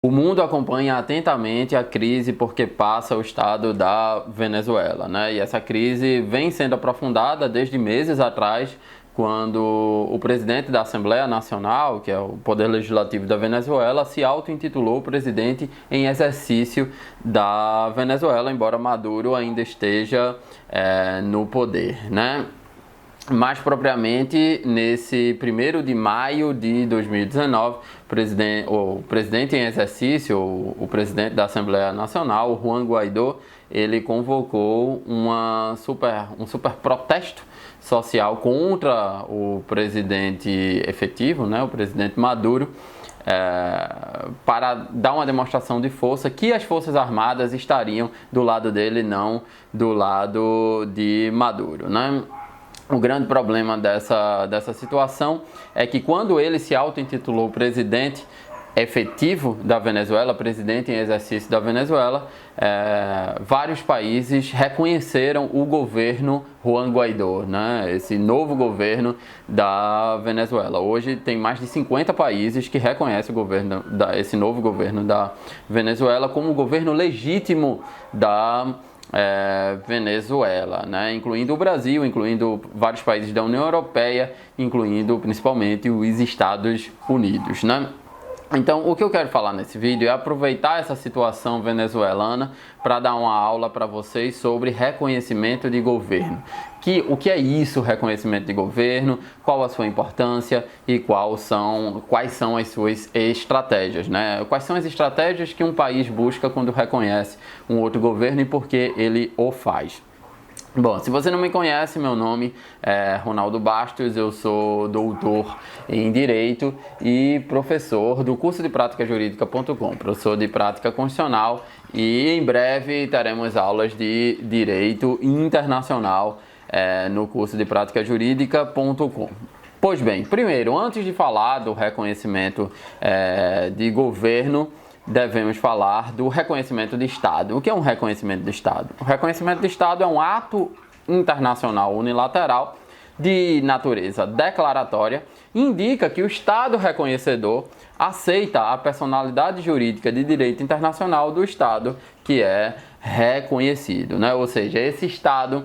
O mundo acompanha atentamente a crise porque passa o estado da Venezuela, né? E essa crise vem sendo aprofundada desde meses atrás, quando o presidente da Assembleia Nacional, que é o poder legislativo da Venezuela, se auto-intitulou presidente em exercício da Venezuela, embora Maduro ainda esteja no poder, né? Mais propriamente, nesse 1º de maio de 2019, o presidente em exercício, o presidente da Assembleia Nacional, Juan Guaidó, ele convocou um super protesto social contra o presidente efetivo, né, o presidente Maduro, para dar uma demonstração de força que as Forças Armadas estariam do lado dele, não do lado de Maduro, né? O grande problema dessa situação é que quando ele se auto-intitulou presidente efetivo da Venezuela, presidente em exercício da Venezuela, vários países reconheceram o governo Juan Guaidó, né? Esse novo governo da Venezuela. Hoje tem mais de 50 países que reconhecem esse novo governo da Venezuela como o governo legítimo da Venezuela, né? Incluindo o Brasil, incluindo vários países da União Europeia, incluindo principalmente os Estados Unidos, né? Então, o que eu quero falar nesse vídeo é aproveitar essa situação venezuelana para dar uma aula para vocês sobre reconhecimento de governo. O que é isso, reconhecimento de governo, qual a sua importância e quais são as suas estratégias, né? Quais são as estratégias que um país busca quando reconhece um outro governo e por que ele o faz. Bom, se você não me conhece, meu nome é Ronaldo Bastos, eu sou doutor em Direito e professor do curso de prática jurídica.com, professor de prática constitucional, e em breve teremos aulas de Direito Internacional no curso de prática jurídica.com. Pois bem, primeiro, antes de falar do reconhecimento de governo, devemos falar do reconhecimento de Estado. O que é um reconhecimento de Estado? O reconhecimento de Estado é um ato internacional unilateral de natureza declaratória, indica que o Estado reconhecedor aceita a personalidade jurídica de direito internacional do Estado que é reconhecido, né? Ou seja, esse Estado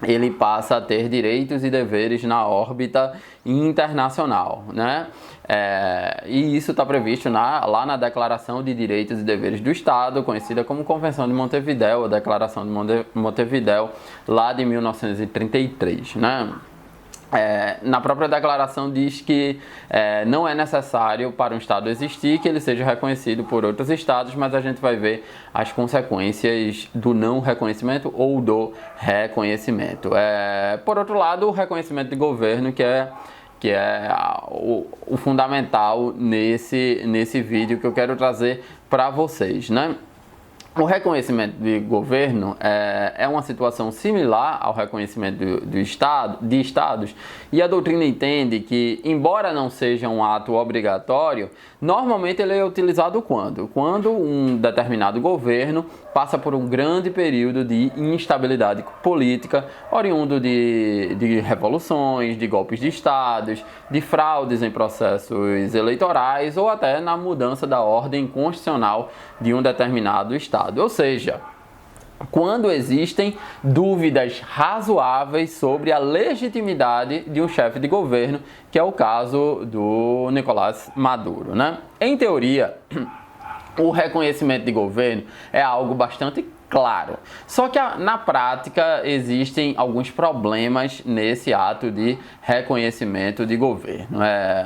ele passa a ter direitos e deveres na órbita internacional, né? E isso está previsto lá na Declaração de Direitos e Deveres do Estado, conhecida como Convenção de Montevidéu, a Declaração de Montevidéu, lá de 1933, né? Na própria declaração diz que não é necessário para um Estado existir que ele seja reconhecido por outros Estados, mas a gente vai ver as consequências do não reconhecimento ou do reconhecimento. Por outro lado, o reconhecimento de governo, que é o fundamental nesse vídeo que eu quero trazer para vocês, né? O reconhecimento de governo é uma situação similar ao reconhecimento de estados, e a doutrina entende que, embora não seja um ato obrigatório, normalmente ele é utilizado quando? Quando um determinado governo passa por um grande período de instabilidade política, oriundo de revoluções, de golpes de estados, de fraudes em processos eleitorais ou até na mudança da ordem constitucional de um determinado estado. Ou seja, quando existem dúvidas razoáveis sobre a legitimidade de um chefe de governo, que é o caso do Nicolás Maduro, né? Em teoria, o reconhecimento de governo é algo bastante claro. Só que na prática existem alguns problemas nesse ato de reconhecimento de governo.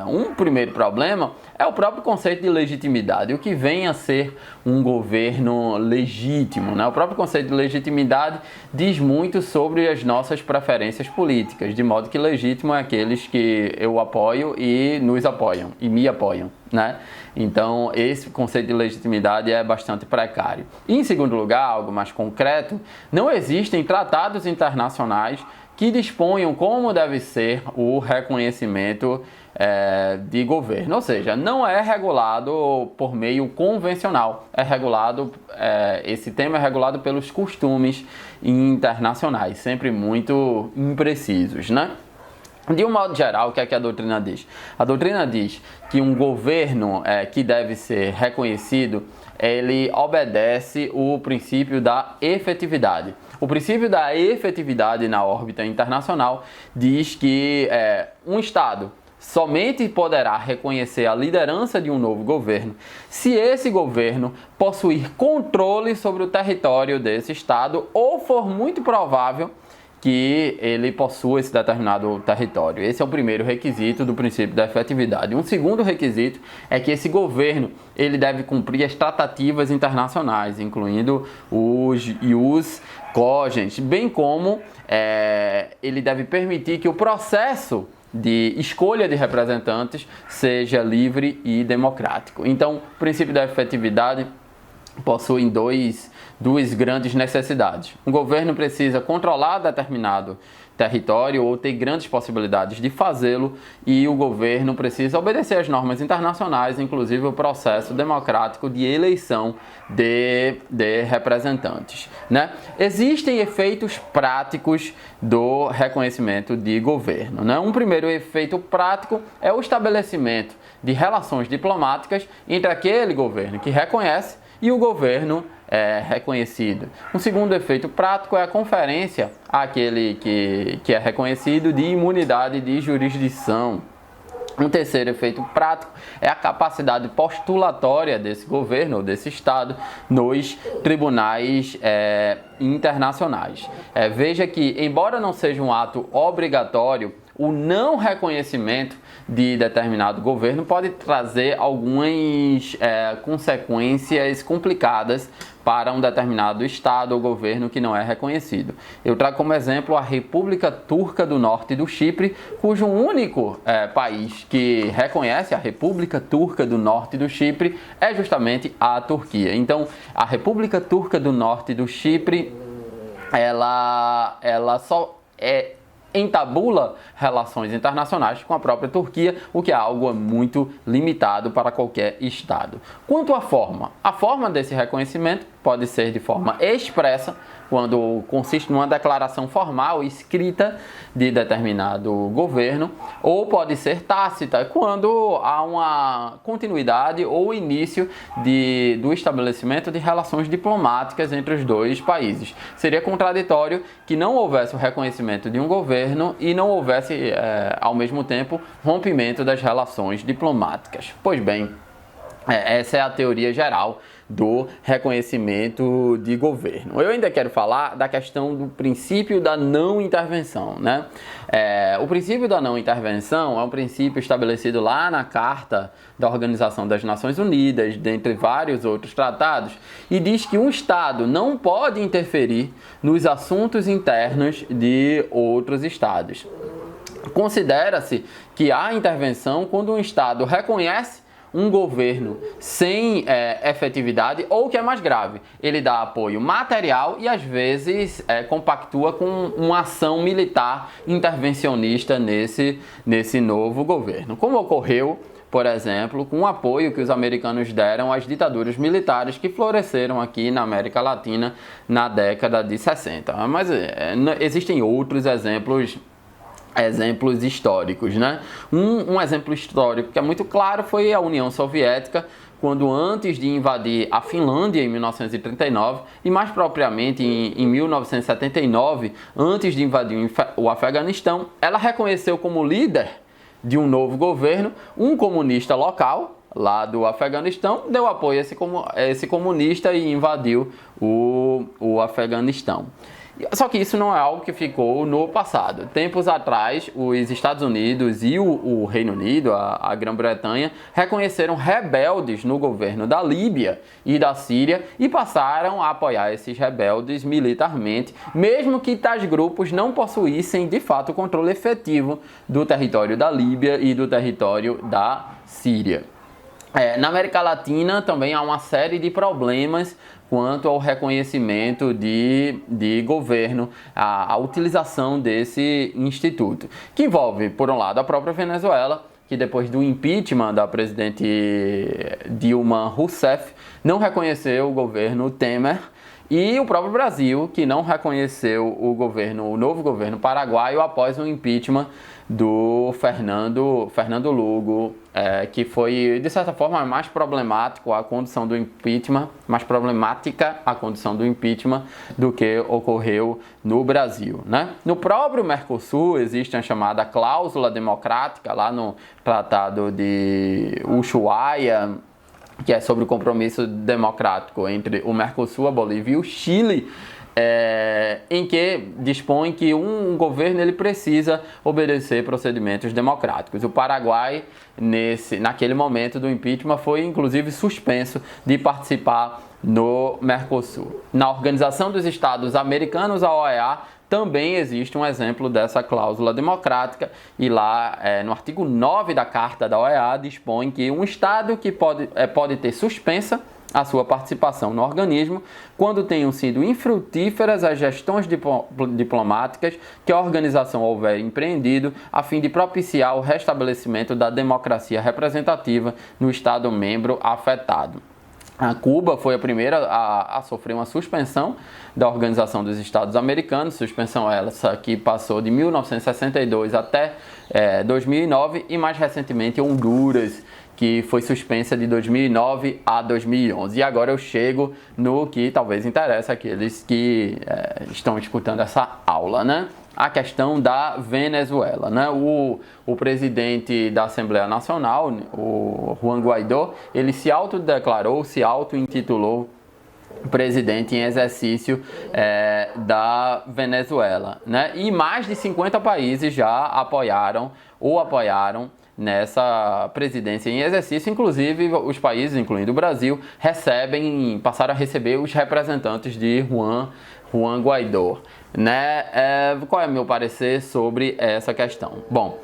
Um primeiro problema é o próprio conceito de legitimidade, o que vem a ser um governo legítimo, né? O próprio conceito de legitimidade diz muito sobre as nossas preferências políticas, de modo que legítimo é aqueles que eu apoio e nos apoiam, e me apoiam, né? Então, esse conceito de legitimidade é bastante precário. E, em segundo lugar, algo mais concreto, não existem tratados internacionais que disponham como deve ser o reconhecimento de governo. Ou seja, não é regulado por meio convencional. Esse tema é regulado pelos costumes internacionais, sempre muito imprecisos, né? De um modo geral, o que é que a doutrina diz? A doutrina diz que um governo que deve ser reconhecido, ele obedece o princípio da efetividade. O princípio da efetividade na órbita internacional diz que um Estado somente poderá reconhecer a liderança de um novo governo se esse governo possuir controle sobre o território desse Estado ou for muito provável que ele possua esse determinado território. Esse é o primeiro requisito do princípio da efetividade. Um segundo requisito é que esse governo ele deve cumprir as tratativas internacionais, incluindo os ius cogens, bem como ele deve permitir que o processo de escolha de representantes seja livre e democrático. Então, o princípio da efetividade possui duas grandes necessidades. Um governo precisa controlar determinado território ou ter grandes possibilidades de fazê-lo, e o governo precisa obedecer às normas internacionais, inclusive o processo democrático de eleição de representantes, né? Existem efeitos práticos do reconhecimento de governo, né? Um primeiro efeito prático é o estabelecimento de relações diplomáticas entre aquele governo que reconhece e o governo reconhecido. Um segundo efeito prático é a conferência àquele que é reconhecido de imunidade de jurisdição. Um terceiro efeito prático é a capacidade postulatória desse governo ou desse Estado nos tribunais internacionais. Veja que, embora não seja um ato obrigatório, o não reconhecimento de determinado governo pode trazer algumas consequências complicadas para um determinado Estado ou governo que não é reconhecido. Eu trago como exemplo a República Turca do Norte do Chipre, cujo único país que reconhece a República Turca do Norte do Chipre é justamente a Turquia. Então, a República Turca do Norte do Chipre, ela só entabula relações internacionais com a própria Turquia, o que é algo muito limitado para qualquer Estado. Quanto à forma, a forma desse reconhecimento pode ser de forma expressa, quando consiste numa declaração formal escrita de determinado governo, ou pode ser tácita, quando há uma continuidade ou início do estabelecimento de relações diplomáticas entre os dois países. Seria contraditório que não houvesse o reconhecimento de um governo e não houvesse, ao mesmo tempo, rompimento das relações diplomáticas. Pois bem, essa é a teoria geral do reconhecimento de governo. Eu ainda quero falar da questão do princípio da não intervenção, né? O princípio da não intervenção é um princípio estabelecido lá na Carta da Organização das Nações Unidas, dentre vários outros tratados, e diz que um Estado não pode interferir nos assuntos internos de outros Estados. Considera-se que há intervenção quando um Estado reconhece um governo sem efetividade, ou o que é mais grave, ele dá apoio material e às vezes compactua com uma ação militar intervencionista nesse novo governo, como ocorreu, por exemplo, com o apoio que os americanos deram às ditaduras militares que floresceram aqui na América Latina na década de 60. Mas existem outros exemplos históricos, né? Um exemplo histórico que é muito claro foi a União Soviética, quando antes de invadir a Finlândia em 1939 e mais propriamente em 1979, antes de invadir o Afeganistão, ela reconheceu como líder de um novo governo um comunista local lá do Afeganistão, deu apoio a esse comunista e invadiu o Afeganistão. Só que isso não é algo que ficou no passado. Tempos atrás, os Estados Unidos e o Reino Unido, a Grã-Bretanha, reconheceram rebeldes no governo da Líbia e da Síria e passaram a apoiar esses rebeldes militarmente, mesmo que tais grupos não possuíssem, de fato, o controle efetivo do território da Líbia e do território da Síria. Na América Latina também há uma série de problemas quanto ao reconhecimento de governo, a utilização desse instituto, que envolve, por um lado, a própria Venezuela, que depois do impeachment da presidente Dilma Rousseff, não reconheceu o governo Temer, e o próprio Brasil, que não reconheceu o novo governo paraguaio após o impeachment do Fernando Lugo, que foi, de certa forma, mais problemático a condução do impeachment, mais problemática a condução do impeachment do que ocorreu no Brasil, né? No próprio Mercosul existe a chamada cláusula democrática, lá no Tratado de Ushuaia, que é sobre o compromisso democrático entre o Mercosul, a Bolívia e o Chile, em que dispõe que um governo ele precisa obedecer procedimentos democráticos. O Paraguai, naquele momento do impeachment, foi inclusive suspenso de participar no Mercosul. Na Organização dos Estados Americanos, a OEA, também existe um exemplo dessa cláusula democrática, e lá no artigo 9 da Carta da OEA dispõe que um Estado que pode ter suspensa a sua participação no organismo quando tenham sido infrutíferas as gestões diplomáticas que a organização houver empreendido a fim de propiciar o restabelecimento da democracia representativa no Estado membro afetado. A Cuba foi a primeira a sofrer uma suspensão da Organização dos Estados Americanos, suspensão essa que passou de 1962 até 2009, e mais recentemente Honduras, que foi suspensa de 2009 a 2011. E agora eu chego no que talvez interesse àqueles que estão escutando essa aula, né? A questão da Venezuela, né? O presidente da Assembleia Nacional, o Juan Guaidó, ele se autodeclarou, se auto-intitulou presidente em exercício da Venezuela, né? E mais de 50 países já apoiaram nessa presidência em exercício. Inclusive os países, incluindo o Brasil, passaram a receber os representantes de Juan Guaidó, né? Qual é o meu parecer sobre essa questão? Bom,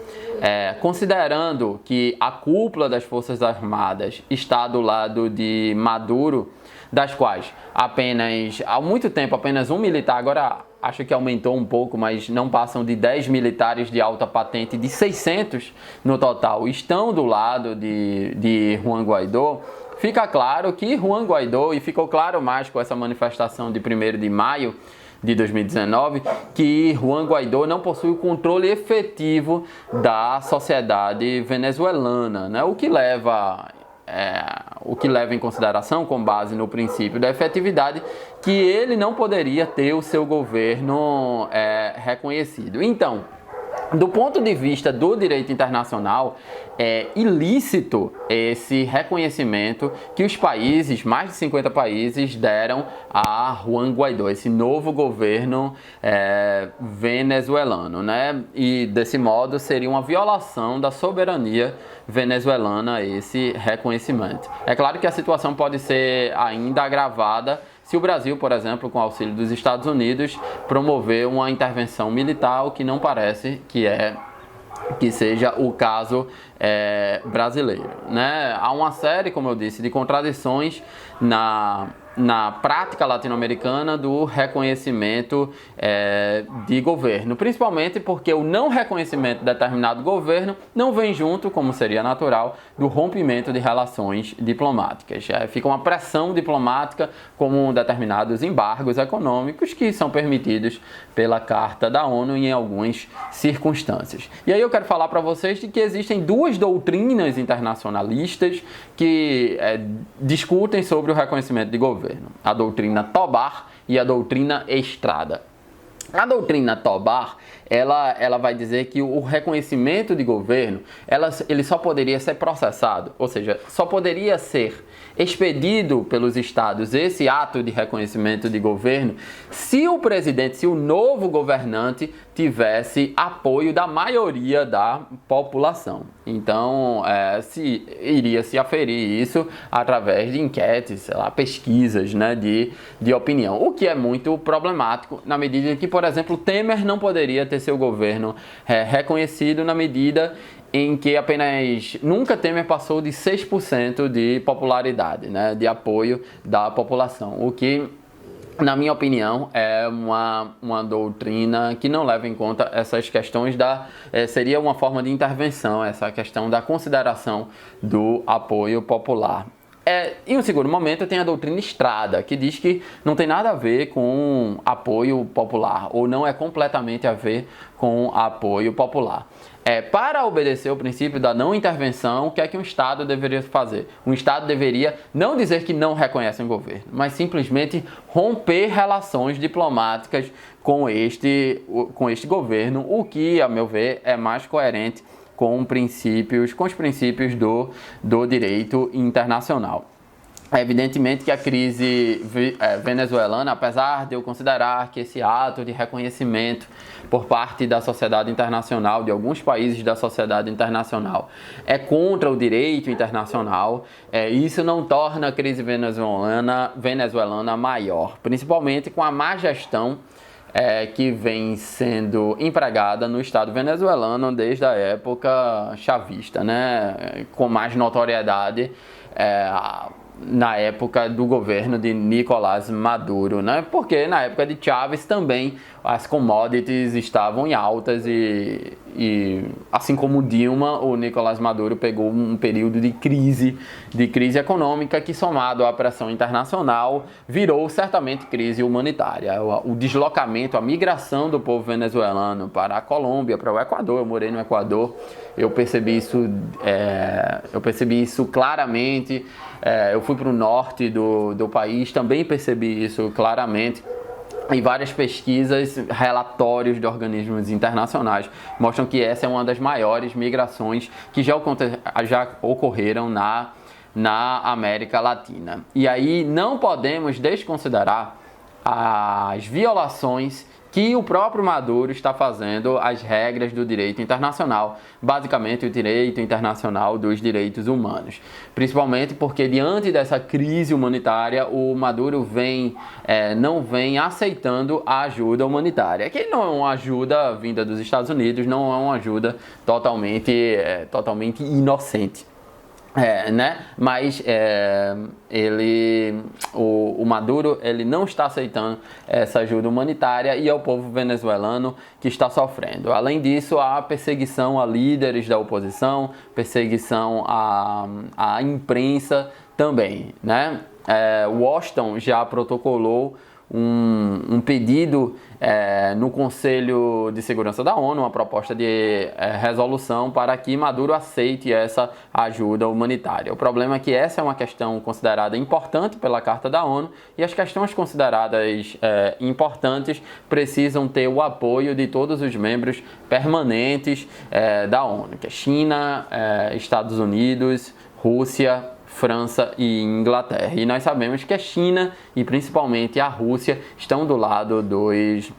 considerando que a cúpula das Forças Armadas está do lado de Maduro, das quais há muito tempo apenas um militar, agora acho que aumentou um pouco, mas não passam de 10 militares de alta patente, de 600 no total, estão do lado de Juan Guaidó. Fica claro que Juan Guaidó, e ficou claro mais com essa manifestação de 1º de maio de 2019, que Juan Guaidó não possui o controle efetivo da sociedade venezuelana, né? O que leva em consideração, com base no princípio da efetividade, que ele não poderia ter o seu governo reconhecido. Então, do ponto de vista do direito internacional, é ilícito esse reconhecimento que os países, mais de 50 países, deram a Juan Guaidó, esse novo governo venezuelano, né? E desse modo seria uma violação da soberania venezuelana esse reconhecimento. É claro que a situação pode ser ainda agravada se o Brasil, por exemplo, com auxílio dos Estados Unidos, promover uma intervenção militar, o que não parece que seja o caso brasileiro, né? Há uma série, como eu disse, de contradições na prática latino-americana do reconhecimento de governo, principalmente porque o não reconhecimento de determinado governo não vem junto, como seria natural, do rompimento de relações diplomáticas. Fica uma pressão diplomática, como determinados embargos econômicos que são permitidos pela Carta da ONU em algumas circunstâncias. E aí eu quero falar para vocês de que existem duas doutrinas internacionalistas que discutem sobre o reconhecimento de governo. A doutrina Tobar e a doutrina Estrada. A doutrina Tobar, ela vai dizer que o reconhecimento de governo, ele só poderia ser processado, ou seja, só poderia ser expedido pelos estados esse ato de reconhecimento de governo se o presidente, se o novo governante tivesse apoio da maioria da população. Então, iria se aferir isso através de enquetes, pesquisas, né, de opinião, o que é muito problemático na medida em que, por exemplo, Temer não poderia ter seu governo reconhecido na medida em que nunca Temer passou de 6% de popularidade, né, de apoio da população, o que, na minha opinião, é uma doutrina que não leva em conta essas questões seria uma forma de intervenção, essa questão da consideração do apoio popular Em um segundo momento, tem a doutrina Estrada, que diz que não tem nada a ver com apoio popular, ou não é completamente a ver com apoio popular. Para obedecer o princípio da não intervenção, o que é que um Estado deveria fazer? Um Estado deveria não dizer que não reconhece um governo, mas simplesmente romper relações diplomáticas com este governo, o que, a meu ver, é mais coerente com os princípios do direito internacional. Evidentemente que a crise venezuelana, apesar de eu considerar que esse ato de reconhecimento por parte da sociedade internacional, de alguns países da sociedade internacional, é contra o direito internacional, isso não torna a crise venezuelana maior, principalmente com a má gestão que vem sendo empregada no Estado venezuelano desde a época chavista, né? Com mais notoriedade na época do governo de Nicolás Maduro, né? Porque na época de Chávez também as commodities estavam em altas e assim como Dilma, o Nicolás Maduro pegou um período de crise econômica que, somado à pressão internacional, virou certamente crise humanitária. O deslocamento, a migração do povo venezuelano para a Colômbia, para o Equador, eu morei no Equador, eu percebi isso claramente. Eu fui para o norte do país, também percebi isso claramente. E várias pesquisas, relatórios de organismos internacionais mostram que essa é uma das maiores migrações que já ocorreram na América Latina. E aí não podemos desconsiderar as violações que o próprio Maduro está fazendo às regras do direito internacional, basicamente o direito internacional dos direitos humanos. Principalmente porque, diante dessa crise humanitária, o Maduro não vem aceitando a ajuda humanitária, que não é uma ajuda vinda dos Estados Unidos, não é uma ajuda totalmente inocente. Né? Mas o Maduro ele não está aceitando essa ajuda humanitária e é o povo venezuelano que está sofrendo. Além disso, há perseguição a líderes da oposição, perseguição à imprensa também, né? Washington já protocolou um pedido no Conselho de Segurança da ONU, uma proposta de resolução para que Maduro aceite essa ajuda humanitária. O problema é que essa é uma questão considerada importante pela Carta da ONU e as questões consideradas importantes precisam ter o apoio de todos os membros permanentes da ONU, que é China, Estados Unidos, Rússia, França e Inglaterra. E nós sabemos que a China e principalmente a Rússia estão do lado dos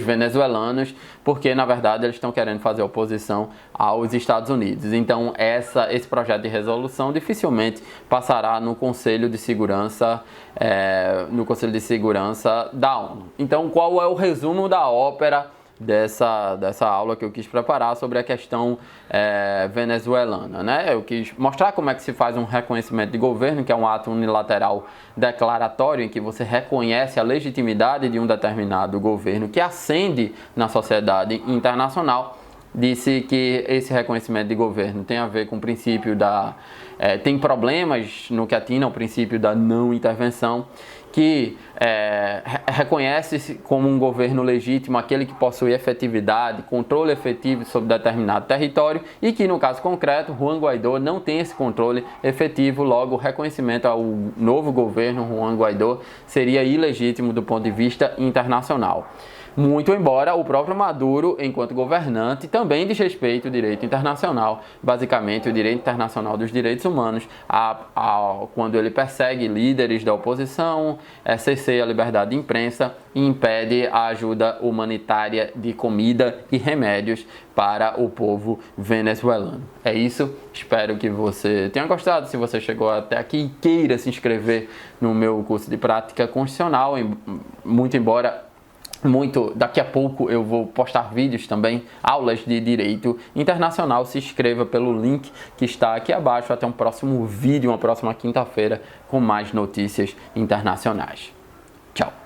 venezuelanos, porque na verdade eles estão querendo fazer oposição aos Estados Unidos. Então esse projeto de resolução dificilmente passará no Conselho de Segurança da ONU. Então, qual é o resumo da ópera dessa aula que eu quis preparar sobre a questão venezuelana, né? Eu quis mostrar como é que se faz um reconhecimento de governo, que é um ato unilateral declaratório em que você reconhece a legitimidade de um determinado governo que ascende na sociedade internacional. Disse que esse reconhecimento de governo tem a ver com o princípio tem problemas no que atina ao princípio da não intervenção, que reconhece-se como um governo legítimo aquele que possui efetividade, controle efetivo sobre determinado território e que, no caso concreto, Juan Guaidó não tem esse controle efetivo, logo o reconhecimento ao novo governo Juan Guaidó seria ilegítimo do ponto de vista internacional. Muito embora o próprio Maduro, enquanto governante, também desrespeite o direito internacional, basicamente o direito internacional dos direitos humanos, quando ele persegue líderes da oposição, cerceia a liberdade de imprensa e impede a ajuda humanitária de comida e remédios para o povo venezuelano. É isso, espero que você tenha gostado. Se você chegou até aqui e queira se inscrever no meu curso de prática constitucional, daqui a pouco eu vou postar vídeos também, aulas de direito internacional. Se inscreva pelo link que está aqui abaixo. Até um próximo vídeo, uma próxima quinta-feira com mais notícias internacionais. Tchau!